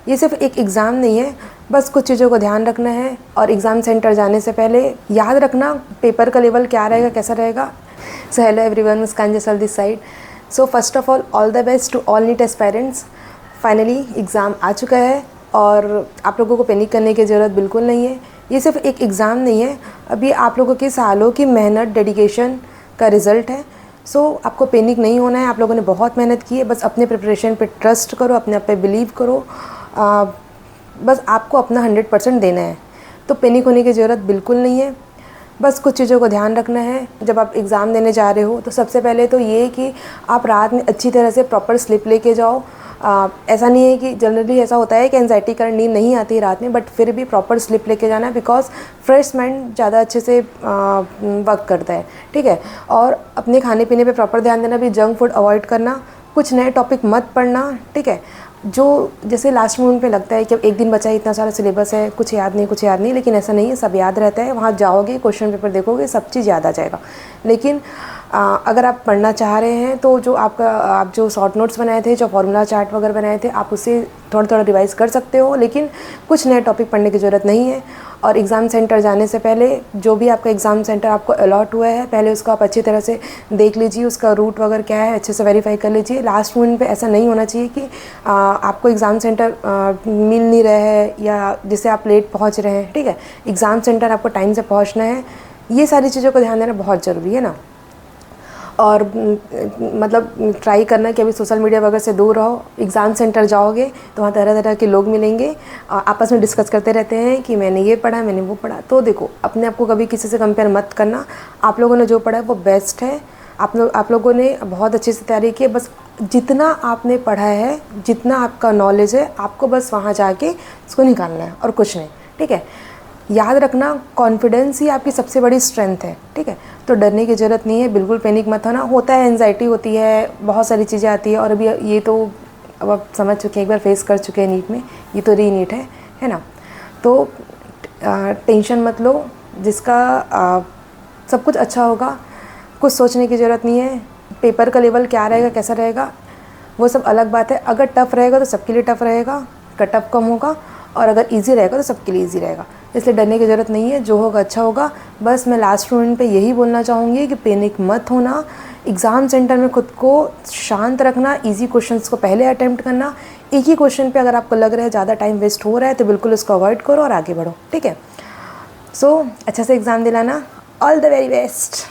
ये सिर्फ एक एग्ज़ाम नहीं है, बस कुछ चीज़ों को ध्यान रखना है और एग्ज़ाम सेंटर जाने से पहले याद रखना पेपर का लेवल क्या रहेगा, कैसा रहेगा। So hello everyone, Muskan Jasal this side. So first of all the best to all NEET aspirants. Finally exam आ चुका है और आप लोगों को पैनिक करने की ज़रूरत बिल्कुल नहीं है। ये सिर्फ एक एग्ज़ाम नहीं है, अभी आप लोगों के सालों की मेहनत, डेडिकेशन का रिज़ल्ट है। सो आपको पैनिक नहीं होना है। आप लोगों ने बहुत मेहनत की है, बस अपने प्रिपरेशन पे ट्रस्ट करो, अपने आप पे बिलीव करो। बस आपको अपना 100% देना है, तो पैनिक होने की ज़रूरत बिल्कुल नहीं है। बस कुछ चीज़ों को ध्यान रखना है जब आप एग्ज़ाम देने जा रहे हो। तो सबसे पहले तो ये कि आप रात में अच्छी तरह से प्रॉपर स्लीप लेके जाओ। ऐसा नहीं है कि जनरली ऐसा होता है कि एंजाइटी कारण नींद नहीं आती रात में, बट फिर भी प्रॉपर स्लीप लेके जाना है, बिकॉज फ्रेश माइंड ज़्यादा अच्छे से वर्क करता है, ठीक है। और अपने खाने पीने पे प्रॉपर ध्यान देना, भी जंक फूड अवॉइड करना, कुछ नए टॉपिक मत पढ़ना, ठीक है। जो जैसे लास्ट मोमेंट पे लगता है कि अब एक दिन बचा है, इतना सारा सिलेबस है, कुछ याद नहीं, लेकिन ऐसा नहीं है, सब याद रहता है। वहाँ जाओगे, क्वेश्चन पेपर देखोगे, सब चीज़ याद आ जाएगा। लेकिन अगर आप पढ़ना चाह रहे हैं तो आप जो शॉर्ट नोट्स बनाए थे, जो फॉर्मूला चार्ट वगैरह बनाए थे, आप उससे थोड़ा रिवाइज़ कर सकते हो, लेकिन कुछ नए टॉपिक पढ़ने की ज़रूरत नहीं है। और एग्ज़ाम सेंटर जाने से पहले जो भी आपका एग्ज़ाम सेंटर आपको अलॉट हुआ है, पहले उसको आप अच्छी तरह से देख लीजिए, उसका रूट वगैरह क्या है अच्छे से वेरीफाई कर लीजिए। लास्ट मोमेंट पे ऐसा नहीं होना चाहिए कि आपको एग्ज़ाम सेंटर मिल नहीं रहा है या जिससे आप लेट पहुंच रहे हैं, ठीक है। एग्ज़ाम सेंटर आपको टाइम से पहुंचना है, ये सारी चीज़ों को ध्यान देना बहुत ज़रूरी है ना। और मतलब ट्राई करना कि अभी सोशल मीडिया वगैरह से दूर रहो। एग्ज़ाम सेंटर जाओगे तो वहाँ तरह तरह के लोग मिलेंगे, आपस में डिस्कस करते रहते हैं कि मैंने ये पढ़ा, मैंने वो पढ़ा। तो देखो, अपने आप को कभी किसी से कंपेयर मत करना। आप लोगों ने जो पढ़ा है वो बेस्ट है। आप लोगों ने बहुत अच्छे से तैयारी की है। बस जितना आपने पढ़ा है, जितना आपका नॉलेज है, आपको बस वहाँ जाके उसको निकालना है और कुछ नहीं, ठीक है। याद रखना, कॉन्फिडेंस ही आपकी सबसे बड़ी स्ट्रेंथ है, ठीक है। तो डरने की ज़रूरत नहीं है, बिल्कुल पैनिक मत होना। होता है, एंजाइटी होती है, बहुत सारी चीज़ें आती है, और अभी ये तो अब आप समझ चुके हैं, एक बार फेस कर चुके हैं नीट में, ये तो री नीट है ना। तो टेंशन मत लो, जिसका सब कुछ अच्छा होगा, कुछ सोचने की ज़रूरत नहीं है। पेपर का लेवल क्या रहेगा, कैसा रहेगा, वो सब अलग बात है। अगर टफ़ रहेगा तो सबके लिए टफ़ रहेगा, कट ऑफ कम होगा, और अगर इजी रहेगा तो सबके लिए इजी रहेगा। इसलिए डरने की ज़रूरत नहीं है, जो होगा अच्छा होगा। बस मैं लास्ट मोमेंट पे यही बोलना चाहूँगी कि पैनिक मत होना। एग्ज़ाम सेंटर में खुद को शांत रखना, इजी क्वेश्चंस को पहले अटैम्प्ट करना। एक ही क्वेश्चन पे अगर आपको लग रहा है ज़्यादा टाइम वेस्ट हो रहा है तो बिल्कुल उसको अवॉइड करो और आगे बढ़ो, ठीक है। सो अच्छा से एग्ज़ाम दिलाना। All the very best.